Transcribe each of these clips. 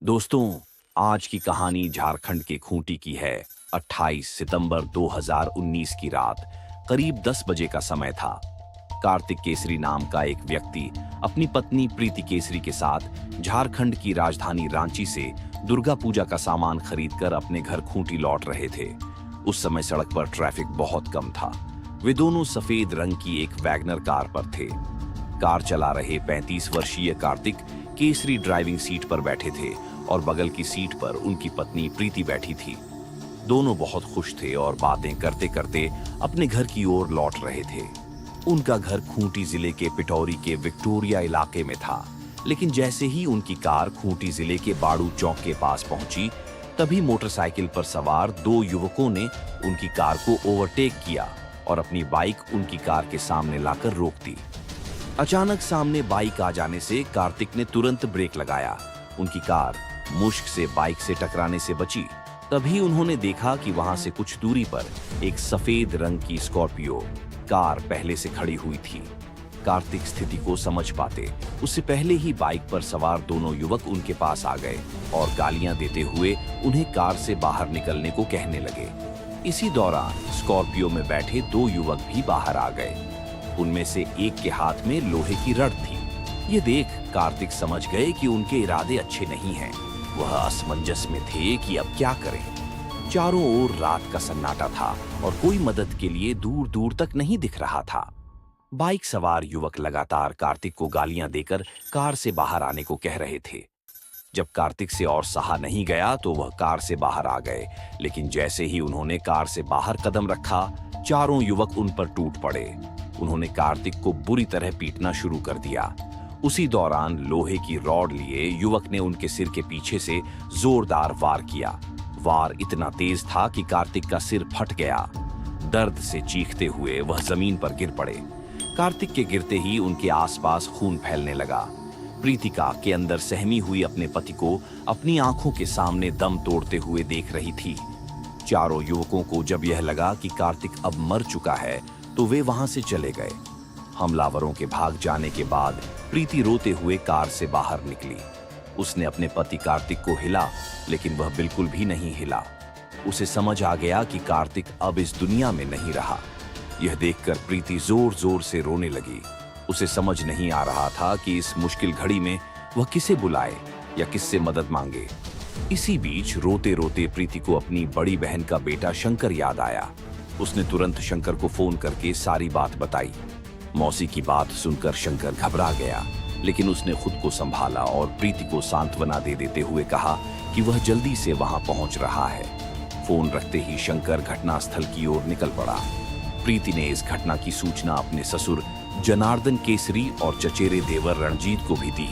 दोस्तों, आज की कहानी झारखंड के खूंटी की है। 28 सितंबर 2019 की रात करीब 10 बजे का समय था। कार्तिक केसरी नाम का एक व्यक्ति अपनी पत्नी प्रीति केसरी के साथ झारखंड की राजधानी रांची से दुर्गा पूजा का सामान खरीदकर अपने घर खूंटी लौट रहे थे। उस समय सड़क पर ट्रैफिक बहुत कम था। वे दोनों सफेद रंग की एक वैगनर कार पर थे। कार चला रहे 35 वर्षीय कार्तिक केसरी ड्राइविंग सीट पर बैठे थे और बगल की सीट पर उनकी पत्नी प्रीति बैठी थी। दोनों बहुत खुश थे और बातें करते करते अपने घर की ओर लौट रहे थे। उनका घर खूंटी जिले के पिटौरी के विक्टोरिया इलाके में था, लेकिन जैसे ही उनकी कार खूंटी जिले के बाड़ू चौक के पास पहुंची, तभी मोटरसाइकिल पर सवार दो युवकों ने उनकी कार को ओवरटेक किया और अपनी बाइक उनकी कार के सामने लाकर रोक दी। अचानक सामने बाइक आ जाने से कार्तिक ने तुरंत ब्रेक लगाया। उनकी कार मुश्क से बाइक से टकराने से बची। तभी उन्होंने देखा कि वहां से कुछ दूरी पर एक सफेद रंग की स्कॉर्पियो कार पहले से खड़ी हुई थी। कार्तिक स्थिति को समझ पाते उससे पहले ही बाइक पर सवार दोनों युवक उनके पास आ गए और गालियां देते हुए उन्हें कार से बाहर निकलने को कहने लगे। इसी दौरान स्कॉर्पियो में बैठे दो युवक भी बाहर आ गए। उनमें से एक के हाथ में लोहे की रड थी। ये देख कार्तिक समझ गए कि उनके इरादे अच्छे नहीं हैं। वह असमंजस में थे कि अब क्या करें। चारों ओर रात का सन्नाटा था और कोई मदद के लिए दूर दूर तक नहीं दिख रहा था। बाइक सवार युवक लगातार कार्तिक को गालियां देकर कार से बाहर आने को कह रहे थे। जब कार्तिक से और सहा नहीं गया तो वह कार से बाहर आ गए, लेकिन जैसे ही उन्होंने कार से बाहर कदम रखा, चारों युवक उन पर टूट पड़े। उन्होंने कार्तिक को बुरी तरह पीटना शुरू कर दिया। उसी दौरान लोहे की रॉड लिए युवक ने उनके सिर के पीछे से जोरदार वार किया। वार इतना तेज था कि कार्तिक का सिर फट गया। दर्द से चीखते हुए वह जमीन पर गिर पड़े। कार्तिक के गिरते ही उनके आसपास खून फैलने लगा। प्रीतिका के अंदर सहमी हुई अपने पति को अपनी आंखों के सामने दम तोड़ते हुए देख रही थी। चारों युवकों को जब यह लगा कि कार्तिक अब मर चुका है तो वे वहां से चले गए। हमलावरों के भाग जाने के बाद प्रीति रोते हुए कार से बाहर निकली। उसने अपने पति कार्तिक को हिला, लेकिन वह बिल्कुल भी नहीं हिला। उसे समझ आ गया कि कार्तिक अब इस दुनिया में नहीं रहा। यह देखकर प्रीति जोर जोर से रोने लगी। उसे समझ नहीं आ रहा था कि इस मुश्किल घड़ी में वह किसे बुलाए या किससे मदद मांगे। इसी बीच रोते रोते प्रीति को अपनी बड़ी बहन का बेटा शंकर याद आया। उसने तुरंत शंकर को फोन करके सारी बात बताई। मौसी की बात सुनकर शंकर घबरा गया, लेकिन उसने खुद को संभाला और प्रीति को सांत्वना दे देते हुए कहा कि वह जल्दी से वहां पहुंच रहा है। फोन रखते ही शंकर घटनास्थल की ओर निकल पड़ा। प्रीति ने इस घटना की सूचना अपने ससुर जनार्दन केसरी और चचेरे देवर रणजीत को भी दी।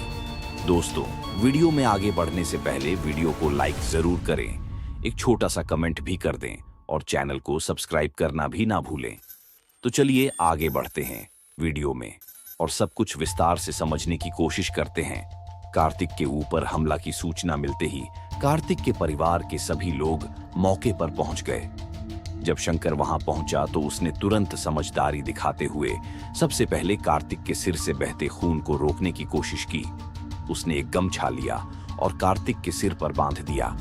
दोस्तों, वीडियो में आगे बढ़ने से पहले वीडियो को लाइक जरूर करें, एक छोटा सा कमेंट भी कर दें और चैनल को सब्सक्राइब करना भी ना भूलें। तो चलिए आगे बढ़ते हैं वीडियो में और सब कुछ विस्तार से समझने की कोशिश करते हैं। कार्तिक के ऊपर हमला की सूचना मिलते ही कार्तिक के परिवार के सभी लोग मौके पर पहुंच गए। जब शंकर वहां पहुंचा तो उसने तुरंत समझदारी दिखाते हुए सबसे पहले कार्तिक के सिर से बहते खून को रोकने की कोशिश की। उसने एक गमछा लिया और कार्तिक के सिर पर बांध दिया।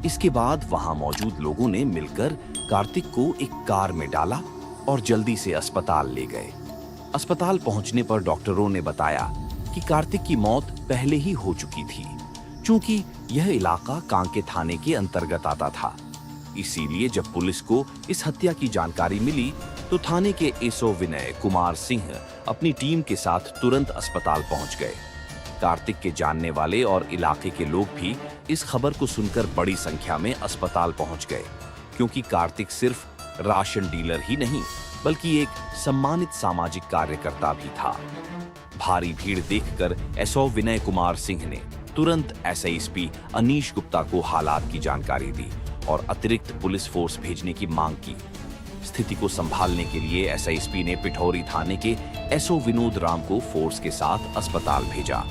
इसके बाद वहां मौजूद लोगों ने मिलकर कार्तिक को एक कार में डाला और जल्दी से अस्पताल ले गए। अस्पताल पहुंचने पर डॉक्टरों ने बताया कि कार्तिक की मौत पहले ही हो चुकी थी, क्योंकि यह इलाका कांके थाने के अंतर्गत आता था। इसीलिए जब पुलिस को इस हत्या की जानकारी मिली तो थाने के एसओ विनय कुमार सिंह अपनी टीम के साथ तुरंत अस्पताल पहुंच गए। कार्तिक के जानने वाले और इलाके के लोग भी इस खबर को सुनकर बड़ी संख्या में अस्पताल पहुंच गए, क्योंकि कार्तिक सिर्फ राशन डीलर ही नहीं बल्कि एक सम्मानित सामाजिक कार्यकर्ता भी था। भारी भीड़ देखकर एसओ विनय कुमार सिंह ने तुरंत एसआईएसपी अनीश गुप्ता को हालात की जानकारी दी और अतिरिक्त पुलिस फोर्स भेजने की मांग की। स्थिति को संभालने के लिए एसआईएसपी ने पिठौरी थाने के एसओ विनोद राम को फोर्स के साथ अस्पताल भेजा।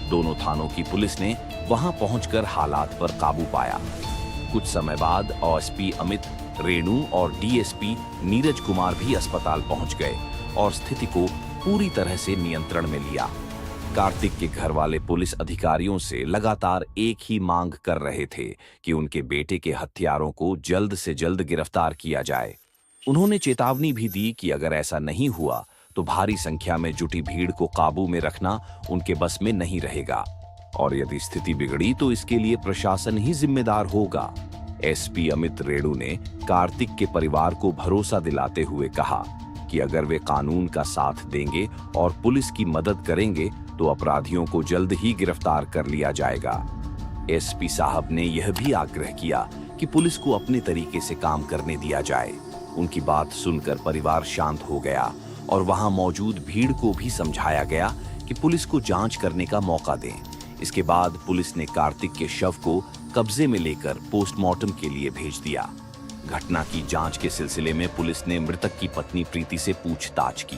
दोनों थानों की पुलिस ने वहां पहुंचकर हालात पर काबू पाया। कुछ समय बाद ओएसपी अमित, रेणु और डीएसपी नीरज कुमार भी अस्पताल पहुंच गए और स्थिति को पूरी तरह से नियंत्रण में लिया। कार्तिक के घर वाले पुलिस अधिकारियों से लगातार एक ही मांग कर रहे थे कि उनके बेटे के हत्यारों को जल्द से जल्द गिरफ्तार किया जाए। उन्होंने चेतावनी भी दी कि अगर ऐसा नहीं हुआ तो भारी संख्या में जुटी भीड़ को काबू में रखना उनके बस में नहीं रहेगा और यदि स्थिति बिगड़ी तो इसके लिए प्रशासन ही जिम्मेदार होगा। एसपी अमित रेणु ने कार्तिक के परिवार को भरोसा दिलाते हुए कहा कि अगर वे कानून का साथ देंगे और पुलिस की मदद करेंगे तो अपराधियों को जल्द ही गिरफ्तार कर लिया जाएगा। एसपी साहब ने यह भी आग्रह किया कि पुलिस को अपने तरीके से काम करने दिया जाए। उनकी बात सुनकर परिवार शांत हो गया और वहां मौजूद भीड़ को भी समझाया गया कि पुलिस को जांच करने का मौका दें। इसके बाद पुलिस ने कार्तिक के शव को कब्जे में लेकर पोस्टमार्टम के लिए भेज दिया। घटना की जांच के सिलसिले में पुलिस ने मृतक की पत्नी प्रीति से पूछताछ की।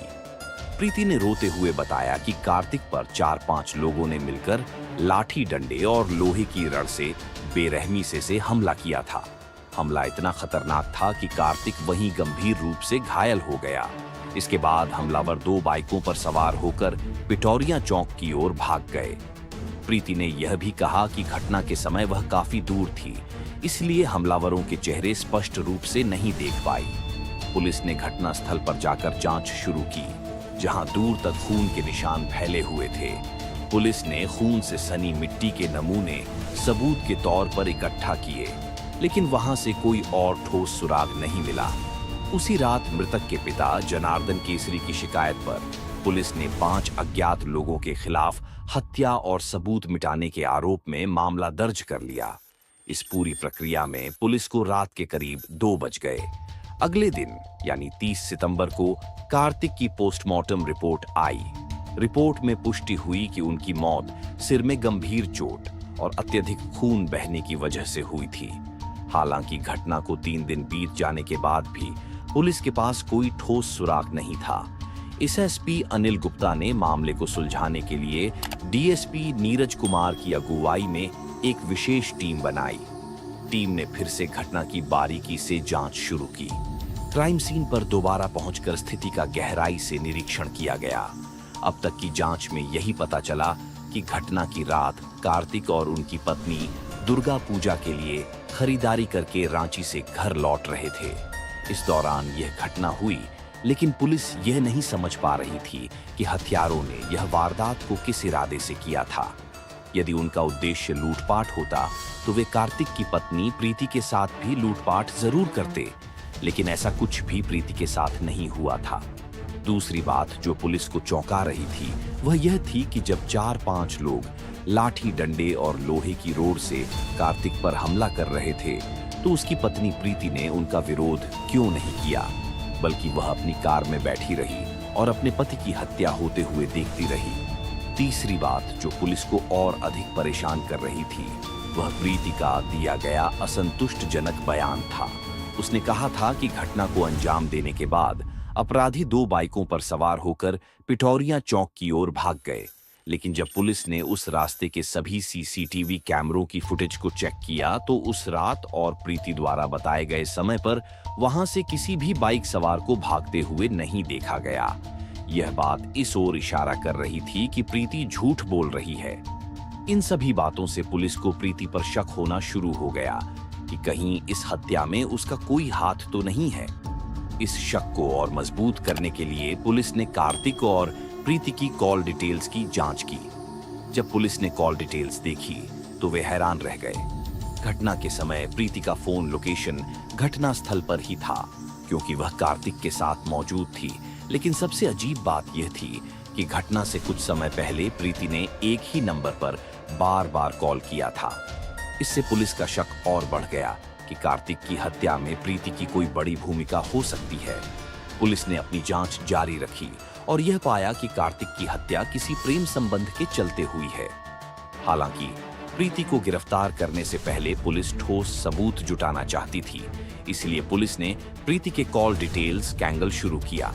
प्रीति ने रोते हुए बताया कि कार्तिक पर 4-5 लोगों ने मिलकर लाठी डंडे और लोहे की रड से बेरहमी से हमला किया था। हमला इतना खतरनाक था कि कार्तिक वहीं गंभीर रूप से घायल हो गया। इसके बाद हमलावर 2 बाइकों पर सवार होकर पिटौरिया चौक की ओर भाग गए। प्रीति ने यह भी कहा कि घटना के समय वह काफी दूर थी, इसलिए हमलावरों के चेहरे स्पष्ट रूप से नहीं देख पाई। पुलिस ने घटनास्थल पर जाकर जांच शुरू की, जहां दूर तक खून के निशान फैले हुए थे। पुलिस ने खून से सनी मिट्टी के नमूने सबूत के तौर पर इकट्ठा किए, लेकिन वहां से कोई और ठोस सुराग नहीं मिला। उसी रात मृतक के पिता जनार्दन केसरी की शिकायत पर पुलिस ने 5 अज्ञात लोगों के खिलाफ हत्या और सबूत मिटाने के आरोप में मामला दर्ज कर लिया। इस पूरी प्रक्रिया में पुलिस को रात के करीब 2 बज गए। अगले दिन यानी 30 सितंबर को कार्तिक की पोस्टमार्टम रिपोर्ट आई। रिपोर्ट में पुष्टि हुई कि उनकी मौत सिर में गंभीर चोट और अत्यधिक खून बहने की वजह से हुई थी। हालांकि घटना को 3 दिन बीत जाने के बाद भी पुलिस के पास कोई ठोस सुराग नहीं था। एसएसपी अनिल गुप्ता ने मामले को सुलझाने के लिए डीएसपी नीरज कुमार की अगुवाई में एक विशेष टीम बनाई। टीम ने फिर से घटना की बारीकी से जांच शुरू की। क्राइम सीन पर दोबारा पहुंचकर स्थिति का गहराई से निरीक्षण किया गया। अब तक की जांच में यही पता चला कि घटना की रात कार्तिक और उनकी पत्नी दुर्गा पूजा के लिए खरीदारी करके रांची से घर लौट रहे थे। इस दौरान यह घटना हुई, लेकिन पुलिस यह नहीं समझ पा रही थी कि हत्यारों ने यह वारदात को किस इरादे से किया था। यदि उनका उद्देश्य लूटपाट होता तो वे कार्तिक की पत्नी प्रीति के साथ भी लूटपाट जरूर करते, लेकिन ऐसा कुछ भी प्रीति के साथ नहीं हुआ था। दूसरी बात जो पुलिस को चौंका रही थी वह यह थी कि जब 4-5 लोग लाठी डंडे और लोहे की रोड से कार्तिक पर हमला कर रहे थे तो उसकी पत्नी प्रीति ने उनका विरोध क्यों नहीं किया, बल्कि वह अपनी कार में बैठी रही और अपने पति की हत्या होते हुए देखती रही। तीसरी बात जो पुलिस को और अधिक परेशान कर रही थी वह प्रीति का दिया गया असंतुष्टजनक बयान था। उसने कहा था कि घटना को अंजाम देने के बाद अपराधी 2 बाइकों पर सवार होकर पिटौरिया चौक की ओर भाग गए, लेकिन जब पुलिस ने उस रास्ते के सभी सीसीटीवी कैमरों की फुटेज को चेक किया तो उस रात और प्रीति द्वारा बताए गए समय पर वहां से किसी भी बाइक सवार को भागते हुए नहीं देखा गया। यह बात इस ओर इशारा कर रही थी कि प्रीति झूठ बोल रही है। इन सभी बातों से पुलिस को प्रीति पर शक होना शुरू हो गया कि कहीं इस हत्या में उसका कोई हाथ तो नहीं है। इस शक को और मजबूत करने के लिए पुलिस ने कार्तिक और प्रीति की कॉल डिटेल्स की जांच की। जब पुलिस ने कॉल डिटेल्स देखी तो वे हैरान रह गए। घटना के समय प्रीति का फोन लोकेशन घटना स्थल पर ही था, क्योंकि वह कार्तिक के साथ मौजूद थी। लेकिन सबसे अजीब बात यह थी कि घटना से कुछ समय पहले प्रीति ने एक ही नंबर पर बार-बार कॉल किया था। इससे पुलिस का शक और बढ़ गया कि कार्तिक की हत्या में प्रीति की कोई बड़ी भूमिका हो सकती है। पुलिस ने अपनी जांच जारी रखी और यह पाया कि कार्तिक की हत्या किसी प्रेम संबंध के चलते हुई है। हालांकि प्रीति को गिरफ्तार करने से पहले पुलिस ठोस सबूत जुटाना चाहती थी, इसलिए पुलिस ने प्रीति के कॉल डिटेल्स कैंगल शुरू किया।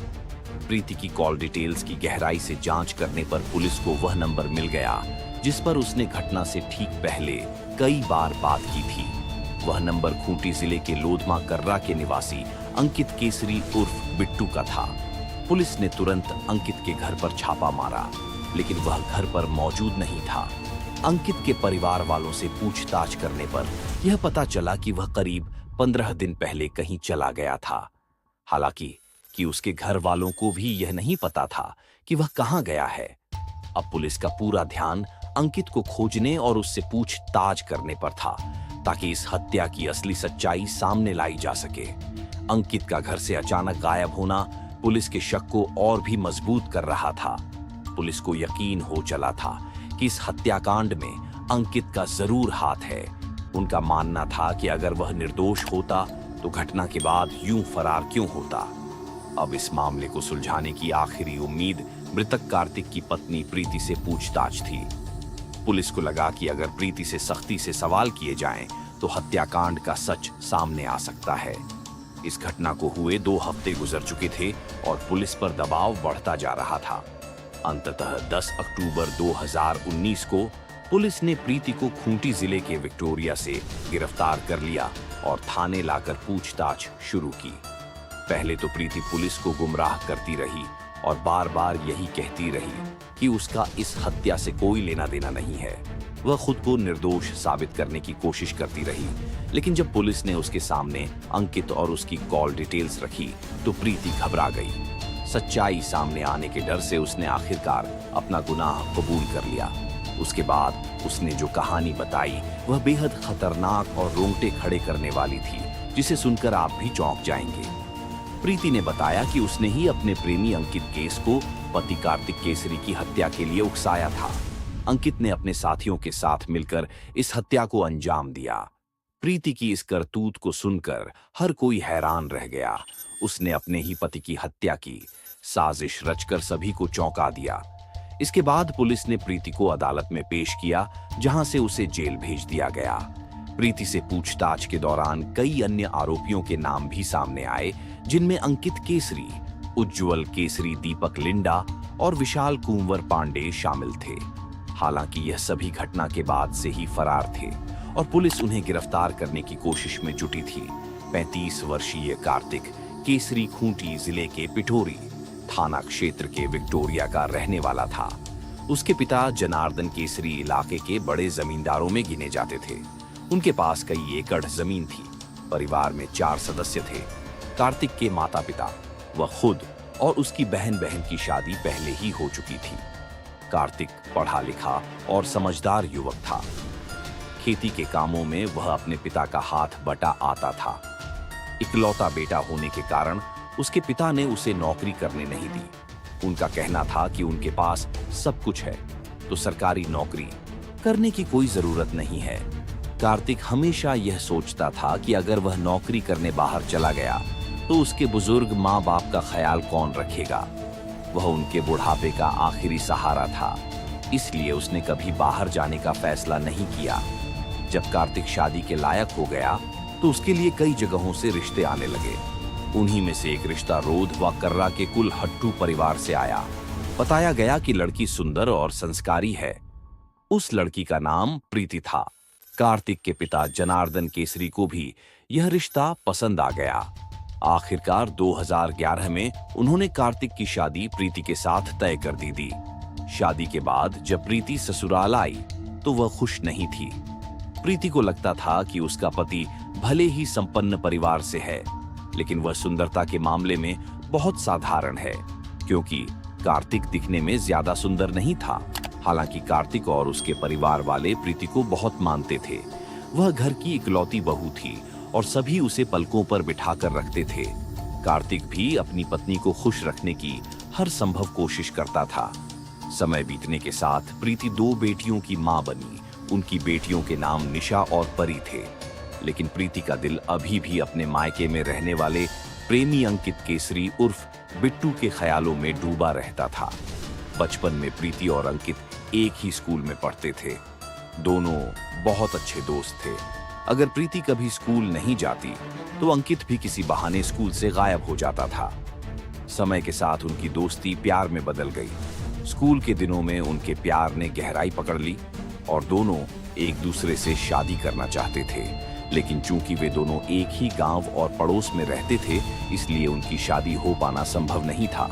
प्रीति की कॉल डिटेल्स की गहराई से जांच करने पर पुलिस को वह नंबर मिल गया जिस पर उसने घटना से ठीक पहले कई बार बात की थी। वह नंबर खूंटी जिले के लोधमा कर्रा के निवासी अंकित केसरी उर्फ बिट्टू का था। पुलिस ने तुरंत अंकित के घर पर छापा मारा। लेकिन वह घर पर मौजूद नहीं था। अंकित के परिवार वालों से पूछताछ करने पर यह पता चला कि वह करीब 15 दिन पहले कहीं चला गया था। हालांकि उसके घर वालों को भी यह नहीं पता था कि वह कहां गया है। अब पुलिस का पूरा ध्यान अंकित को खोजने और उससे पूछताछ करने पर था, ताकि इस हत्या की असली सच्चाई सामने लाई जा सके। अंकित का घर से अचानक गायब होना पुलिस के शक को और भी मजबूत कर रहा था। पुलिस को यकीन हो चला था कि इस हत्याकांड में अंकित का जरूर हाथ है। उनका मानना था कि अगर वह निर्दोष होता तो घटना के बाद यूं फरार क्यों होता। अब इस मामले को सुलझाने की आखिरी उम्मीद मृतक कार्तिक की पत्नी प्रीति से पूछताछ थी। पुलिस को लगा कि अगर प्रीति से सख्ती से सवाल किए जाएं, तो हत्याकांड का सच सामने आ सकता है। इस घटना को हुए 2 हफ्ते गुजर चुके थे और पुलिस पर दबाव बढ़ता जा रहा था। अंततः 10 अक्टूबर 2019 को पुलिस ने प्रीति को खूंटी जिले के विक्टोरिया से गिरफ्तार कर लिया और थाने लाकर पूछताछ शुरू की। पहले तो प्रीति पुलिस को गुमराह करती रही और बार बार यही कहती रही कि उसका इस हत्या से कोई लेना देना नहीं है। वह खुद को निर्दोष साबित करने की कोशिश करती रही, लेकिन जब पुलिस ने उसके सामने अंकित और उसकी कॉल डिटेल्स रखी तो प्रीति घबरा गई। सच्चाई सामने आने के डर से उसने आखिरकार अपना गुनाह कबूल कर लिया। उसके बाद उसने जो कहानी बताई वह बेहद खतरनाक और रोंगटे खड़े करने वाली थी, जिसे सुनकर आप भी चौंक जाएंगे। प्रीति ने बताया कि उसने ही अपने प्रेमी अंकित केस को पति कार्तिक केसरी की हत्या के लिए उकसाया था। अंकित ने अपने साथियों के साथ मिलकर इस हत्या को अंजाम दिया। प्रीति की इस करतूत को सुनकर हर कोई हैरान रह गया। उसने अपने ही पति की हत्या की, साजिश रचकर सभी को चौंका दिया। इसके बाद पुलिस ने प्रीति को अदालत में पेश किया, जहां से उसे जेल भेज दिया गया। प्रीति से पूछताछ के दौरान कई अन्य आरोपियों के नाम भी सामने आए, जिनमें अंकित केसरी, उज्ज्वल केसरी, दीपक लिंडा और विशाल कुंवर पांडे शामिल थे। हालांकि यह सभी घटना के बाद से ही फरार थे और पुलिस उन्हें गिरफ्तार करने की कोशिश में जुटी थी। 35 वर्षीय कार्तिक केसरी खूंटी जिले के पिठोरी थाना क्षेत्र के विक्टोरिया का रहने वाला था। उसके पिता जनार्दन केसरी इलाके के बड़े जमींदारों में गिने जाते थे। उनके पास कई एकड़ जमीन थी। परिवार में 4 सदस्य थे। कार्तिक के माता पिता, वह खुद और उसकी बहन की शादी पहले ही हो चुकी थी। कार्तिक पढ़ा लिखा और समझदार युवक था। खेती के कामों में वह अपने पिता का हाथ बटा आता था। इकलौता बेटा होने के कारण उसके पिता ने उसे नौकरी करने नहीं दी। उनका कहना था कि उनके पास सब कुछ है, तो सरकारी नौकरी करने की कोई जरूरत नहीं है। कार्तिक हमेशा यह सोचता था कि अगर वह नौकरी करने बाहर चला गया तो उसके बुजुर्ग माँ बाप का ख्याल कौन रखेगा। वह उनके बुढ़ापे का आखिरी सहारा था, इसलिए उसने कभी बाहर जाने का फैसला नहीं किया। जब कार्तिक शादी के लायक हो गया तो उसके लिए कई जगहों से रिश्ते आने लगे। उन्हीं में से एक रिश्ता रोध व कर्रा के कुल हट्टू परिवार से आया। बताया गया कि लड़की सुंदर और संस्कारी है। उस लड़की का नाम प्रीति था। कार्तिक के पिता जनार्दन केसरी को भी यह रिश्ता पसंद आ गया। आखिरकार 2011 में उन्होंने कार्तिक की शादी प्रीति के साथ तय कर दी थी। शादी के बाद जब प्रीति ससुराल आई तो वह खुश नहीं थी। प्रीति को लगता था कि उसका पति भले ही संपन्न परिवार से है, लेकिन वह सुंदरता के मामले में बहुत साधारण है, क्योंकि कार्तिक दिखने में ज्यादा सुंदर नहीं था। हालांकि कार्तिक और उसके परिवार वाले प्रीति को बहुत मानते थे। वह घर की इकलौती बहू थी और सभी उसे पलकों पर बिठाकर रखते थे। कार्तिक भी अपनी पत्नी को खुश रखने की हर संभव कोशिश करता था। समय बीतने के साथ प्रीति 2 बेटियों की मां बनी। उनकी बेटियों के नाम निशा और परी थे। लेकिन प्रीति का दिल अभी भी अपने मायके में रहने वाले प्रेमी अंकित केसरी उर्फ बिट्टू के ख्यालों में डूबा रहता था। बचपन में प्रीति और अंकित एक ही स्कूल में पढ़ते थे। दोनों बहुत अच्छे दोस्त थे। अगर प्रीति कभी स्कूल नहीं जाती तो अंकित भी किसी बहाने स्कूल से गायब हो जाता था। समय के साथ उनकी दोस्ती प्यार में बदल गई। स्कूल के दिनों में उनके प्यार ने गहराई पकड़ ली और दोनों एक दूसरे से शादी करना चाहते थे। लेकिन चूंकि वे दोनों एक ही गांव और पड़ोस में रहते थे, इसलिए उनकी शादी हो पाना संभव नहीं था।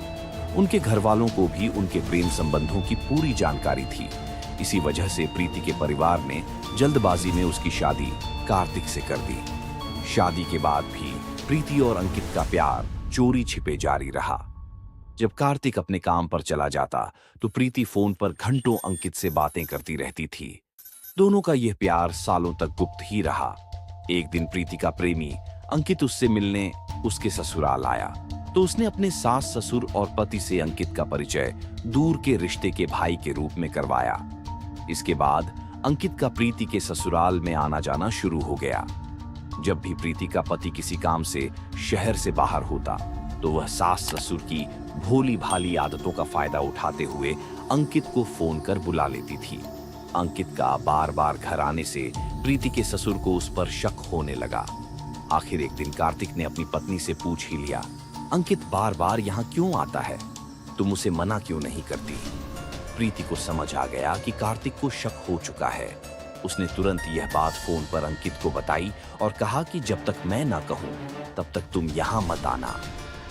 उनके घर वालों को भी उनके प्रेम संबंधों की पूरी जानकारी थी। इसी वजह से प्रीति के परिवार ने जल्दबाजी में उसकी शादी कार्तिक से कर दी। शादी के बाद भी प्रीति और अंकित का प्यार चोरी छिपे जारी रहा। जब कार्तिक अपने काम पर चला जाता तो प्रीति फोन पर घंटों अंकित से बातें करती रहती थी। दोनों का यह प्यार सालों तक गुप्त ही रहा। एक दिन प्रीति का प्रेमी अंकित उससे मिलने उसके ससुराल आया तो उसने अपने सास ससुर और पति से अंकित का परिचय दूर के रिश्ते के भाई के रूप में करवाया। इसके बाद अंकित का प्रीति के ससुराल में आना जाना शुरू हो गया। जब भी प्रीति का पति किसी काम से शहर से बाहर होता तो वह सास ससुर की भोली भाली आदतों का फायदा उठाते हुए अंकित को फोन कर बुला लेती थी। अंकित का बार बार घर आने से प्रीति के ससुर को उस पर शक होने लगा। आखिर एक दिन कार्तिक ने अपनी पत्नी से पूछ ही लिया, अंकित बार बार यहाँ क्यों आता है? तुम उसे मना क्यों नहीं करती? प्रीति को समझ आ गया कि कार्तिक को शक हो चुका है। उसने तुरंत यह बात फोन पर अंकित को बताई और कहा कि जब तक मैं ना कहूं तब तक तुम यहाँ मत आना।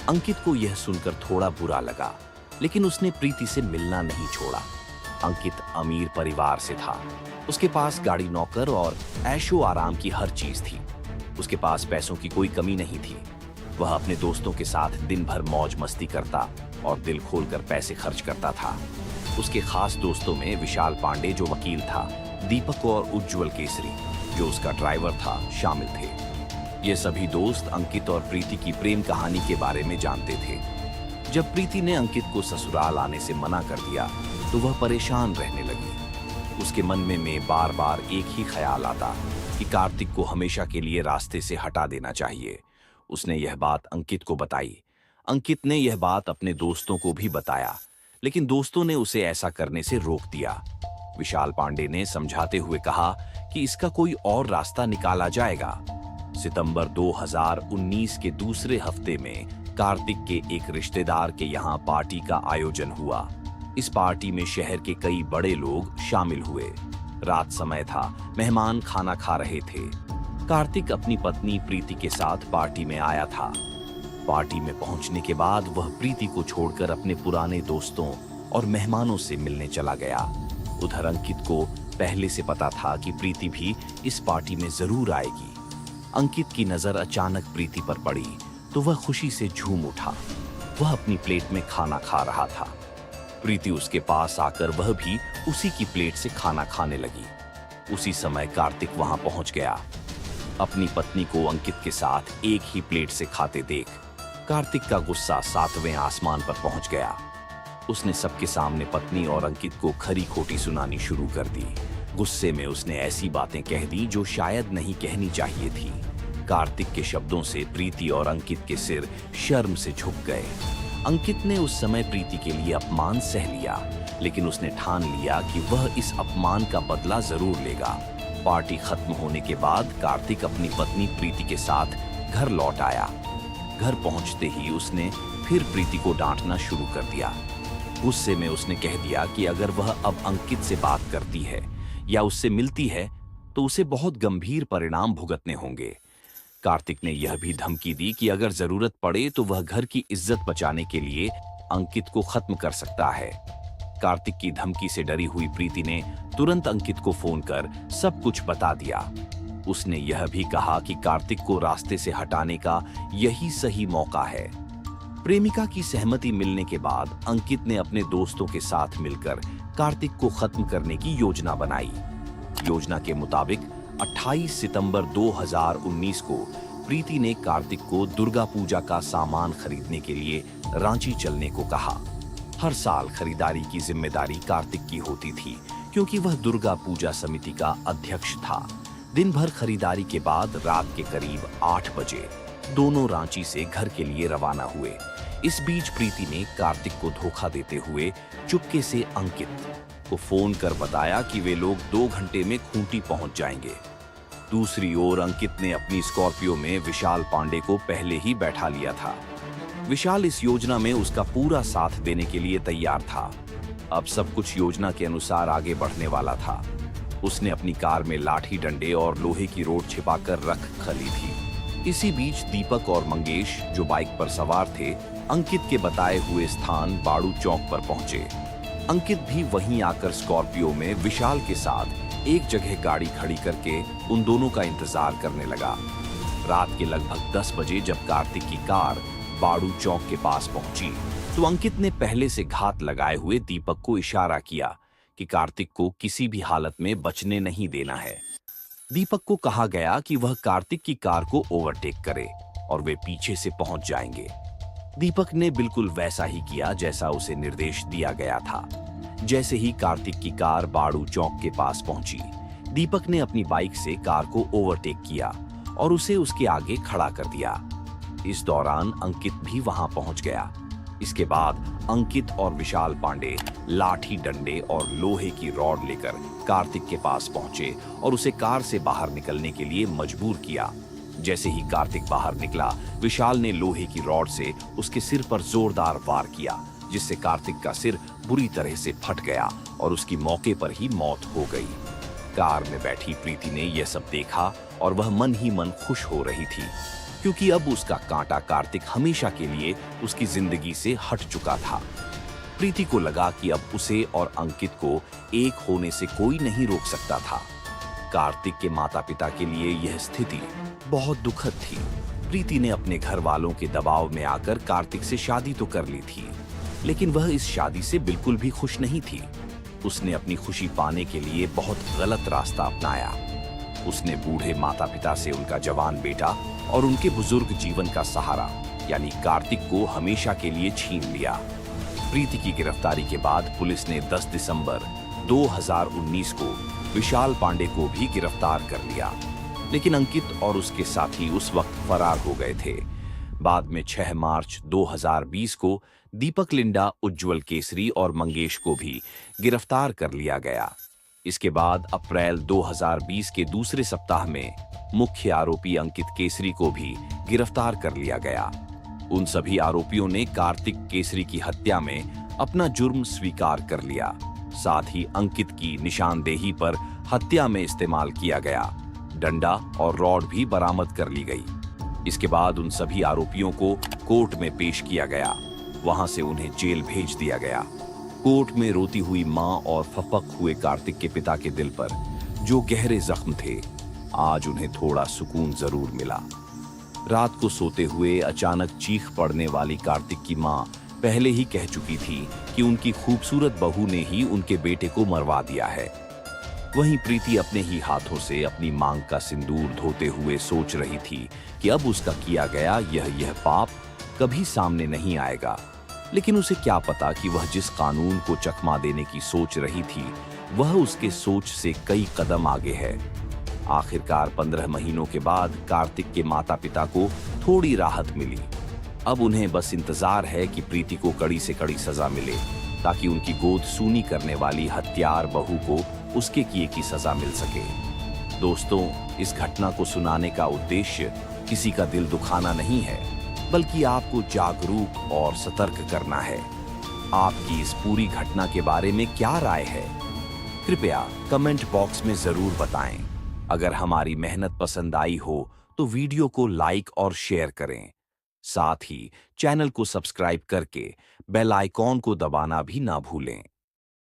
अंकित को यह सुनकर थोड़ा बुरा लगा, लेकिन उसने प्रीति से मिलना नहीं छोड़ा। अंकित अमीर परिवार से था। उसके पास गाड़ी नौकर और ऐशो आराम की हर चीज थी। उसके पास पैसों की कोई कमी नहीं थी। वह अपने दोस्तों के साथ दिन भर मौज मस्ती करता और दिल खोलकर पैसे खर्च करता था। उसके खास दोस्तों में विशाल पांडे जो वकील था, दीपक और उज्जवल केसरी जो उसका ड्राइवर था शामिल थे। ये सभी दोस्त अंकित और प्रीति की प्रेम कहानी के बारे में जानते थे। जब प्रीति ने अंकित को ससुराल आने से मना कर दिया तो वह परेशान रहने लगी। उसके मन में बार बार एक ही ख्याल आता कि कार्तिक को हमेशा के लिए रास्ते से हटा देना चाहिए। उसने यह बात अंकित को बताई। अंकित ने यह बात अपने दोस्तों को भी बताया, लेकिन दोस्तों ने उसे ऐसा करने से रोक दिया। विशाल पांडे ने समझाते हुए कहा कि इसका कोई और रास्ता निकाला जाएगा। सितंबर 2019 के दूसरे हफ्ते में कार्तिक के एक रिश्तेदार के यहाँ पार्टी का आयोजन हुआ। इस पार्टी में शहर के कई बड़े लोग शामिल हुए। रात समय था, मेहमान खाना खा रहे थे। कार्तिक अपनी पत्नी प्रीति के साथ पार्टी में आया था। पार्टी में पहुंचने के बाद वह प्रीति को छोड़कर अपने पुराने दोस्तों और मेहमानों से मिलने चला गया। उधर अंकित को पहले से पता था कि प्रीति भी इस पार्टी में जरूर आएगी। अंकित की नजर अचानक प्रीति पर पड़ी तो वह खुशी से झूम उठा। वह अपनी प्लेट में खाना खा रहा था। प्रीति उसके पास आकर वह भी उसी की प्लेट से खाना खाने लगी। उसी समय कार्तिक वहां पहुंच गया। अपनी पत्नी को अंकित के साथ एक ही प्लेट से खाते देख कार्तिक का गुस्सा 7वें आसमान पर पहुंच गया। उसने सबके सामने पत्नी और अंकित को खरी खोटी सुनानी शुरू कर दी। गुस्से में उसने ऐसी बातें कह दी जो शायद नहीं कहनी चाहिए थी। कार्तिक के शब्दों से प्रीति और अंकित के सिर शर्म से झुक गए। अंकित ने उस समय प्रीति के लिए अपमान सह लिया, लेकिन उसने ठान लिया कि वह इस अपमान का बदला जरूर लेगा। पार्टी खत्म होने के बाद कार्तिक अपनी पत्नी प्रीति के साथ घर लौट आया। घर पहुंचते ही उसने फिर प्रीति को डांटना शुरू कर दिया। गुस्से में उसने कह दिया कि अगर वह अब अंकित से बात करती है या उससे मिलती है तो उसे बहुत गंभीर परिणाम भुगतने होंगे। कार्तिक ने यह भी धमकी दी कि अगर जरूरत पड़े तो वह घर की इज्जत बचाने के लिए अंकित को खत्म कर सकता है। कार्तिक की धमकी से डरी हुई प्रीति ने तुरंत अंकित को फोन कर सब कुछ बता दिया। उसने यह भी कहा कि कार्तिक को रास्ते से हटाने का यही सही मौका है। प्रेमिका की सहमति मिलने के बाद अंकित ने अपने दोस्तों के साथ मिलकर कार्तिक को खत्म करने की योजना बनाई। योजना के मुताबिक 28 सितंबर 2019 को प्रीति ने कार्तिक को दुर्गा पूजा का सामान खरीदने के लिए रांची चलने को कहा। हर साल खरीदारी की जिम्मेदारी कार्तिक की होती थी, क्योंकि वह दुर्गा पूजा समिति का अध्यक्ष था। दिन भर खरीदारी के बाद रात के करीब 8 बजे दोनों रांची से घर के लिए रवाना हुए। इस बीच प्रीति ने कार्तिक को धोखा देते हुए चुपके से अंकित को फोन कर बताया कि वे लोग 2 घंटे में खूंटी पहुंच जाएंगे। दूसरी ओर अंकित ने अपनी स्कॉर्पियो में विशाल पांडे को पहले ही बैठा लिया था। विशाल इस योजना में उसका पूरा साथ देने के लिए तैयार था। अब सब कुछ योजना के अनुसार आगे बढ़ने वाला था। उसने अपनी कार में लाठी डंडे और लोहे की रोड छिपाकर रख खली थी। इसी बीच दीपक और मंगेश जो बाइक पर सवार थे, अंकित के बताए हुए स्थान बाड़ू चौक पर पहुंचे। अंकित भी वहीं आकर स्कॉर्पियो में विशाल के साथ एक जगह गाड़ी खड़ी करके उन दोनों का इंतजार करने लगा। रात के लगभग 10 बजे जब कार्तिक की कार बाड़ू चौक के पास पहुंची तो अंकित ने पहले से घात लगाए हुए दीपक को इशारा किया कि कार्तिक को किसी भी हालत में बचने नहीं देना है। दीपक को कहा गया कि वह कार्तिक की कार को ओवरटेक करे और वे पीछे से पहुंच जाएंगे। दीपक ने बिल्कुल वैसा ही किया जैसा उसे निर्देश दिया गया था। जैसे ही कार्तिक की कार बाड़ू चौक के पास पहुंची, दीपक ने अपनी बाइक से कार को ओवरटेक किया और उसे उसके आगे खड़ा कर दिया। इस दौरान अंकित भी वहां पहुंच गया। इसके बाद अंकित और विशाल पांडे लाठी डंडे और लोहे की रॉड लेकर कार्तिक के पास पहुंचे और उसे कार से बाहर निकलने के लिए मजबूर किया। जैसे ही कार्तिक बाहर निकला, विशाल ने लोहे की रॉड से उसके सिर पर जोरदार वार किया, जिससे कार्तिक का सिर बुरी तरह से फट गया और उसकी मौके पर ही मौत हो गई। कार में बैठी प्रीति ने यह सब देखा और वह मन ही मन खुश हो रही थी, क्योंकि अब उसका कांटा कार्तिक हमेशा के लिए उसकी जिंदगी से हट चुका था। प्रीति को लगा कि अब उसे और अंकित को एक होने से कोई नहीं रोक सकता था। कार्तिक के माता-पिता के लिए यह स्थिति बहुत दुखद थी। प्रीति ने अपने घर वालों के दबाव में आकर कार्तिक से शादी तो कर ली थी, लेकिन वह इस शादी से बिल्कुल भी खुश नहीं थी। उसने अपनी खुशी पाने के लिए बहुत गलत रास्ता अपनाया। उसने बूढ़े माता-पिता से उनका जवान बेटा और उनके बुजुर्ग जीवन का सहारा यानी कार्तिक को हमेशा के लिए छीन लिया। प्रीति की गिरफ्तारी के बाद पुलिस ने 10 दिसंबर 2019 को विशाल पांडे को भी गिरफ्तार कर लिया, लेकिन अंकित और उसके साथी उस वक्त फरार हो गए थे। बाद में 6 मार्च 2020 को दीपक लिंडा, उज्जवल केसरी और मंगेश को भी गिरफ्तार कर लिया गया। इसके बाद अप्रैल 2020 के दूसरे सप्ताह में मुख्य आरोपी अंकित केसरी को भी गिरफ्तार कर लिया गया। उन सभी आरोपियों ने कार्तिक केसरी की हत्या में अपना जुर्म स्वीकार कर लिया। साथ ही अंकित की निशानदेही पर हत्या में इस्तेमाल किया गया डंडा और रॉड भी बरामद कर ली गई। इसके बाद उन सभी आरोपियों को कोर्ट में पेश किया गया। वहां से उन्हें जेल भेज दिया गया। कोर्ट में रोती हुई मां और फपक हुए कार्तिक के पिता के दिल पर जो गहरे जख्म थे, आज उन्हें थोड़ा सुकून जरूर मिला। रात को सोते हुए अचानक चीख पड़ने वाली कार्तिक की मां पहले ही कह चुकी थी कि उनकी खूबसूरत बहू ने ही उनके बेटे को मरवा दिया है। वहीं प्रीति अपने ही हाथों से अपनी मांग का सिंदूर धोते हुए सोच रही थी कि अब उसका किया गया यह पाप कभी सामने नहीं आएगा। लेकिन उसे क्या पता कि वह जिस कानून को चकमा देने की सोच रही थी, वह उसके सोच से कई कदम आगे है। आखिरकार 15 महीनों के बाद कार्तिक के माता-पिता को थोड़ी राहत मिली। अब उन्हें बस इंतजार है कि प्रीति को कड़ी से कड़ी सजा मिले, ताकि उनकी गोद सूनी करने वाली हत्यार बहू को उसके किए की सजा मिल सके। दोस्तों, इस घटना को सुनाने का उद्देश्य किसी का दिल दुखाना नहीं है, बल्कि आपको जागरूक और सतर्क करना है। आपकी इस पूरी घटना के बारे में क्या राय है? कृपया कमेंट बॉक्स में जरूर बताएं। अगर हमारी मेहनत पसंद आई हो तो वीडियो को लाइक और शेयर करें। साथ ही चैनल को सब्सक्राइब करके बेल आइकॉन को दबाना भी ना भूलें।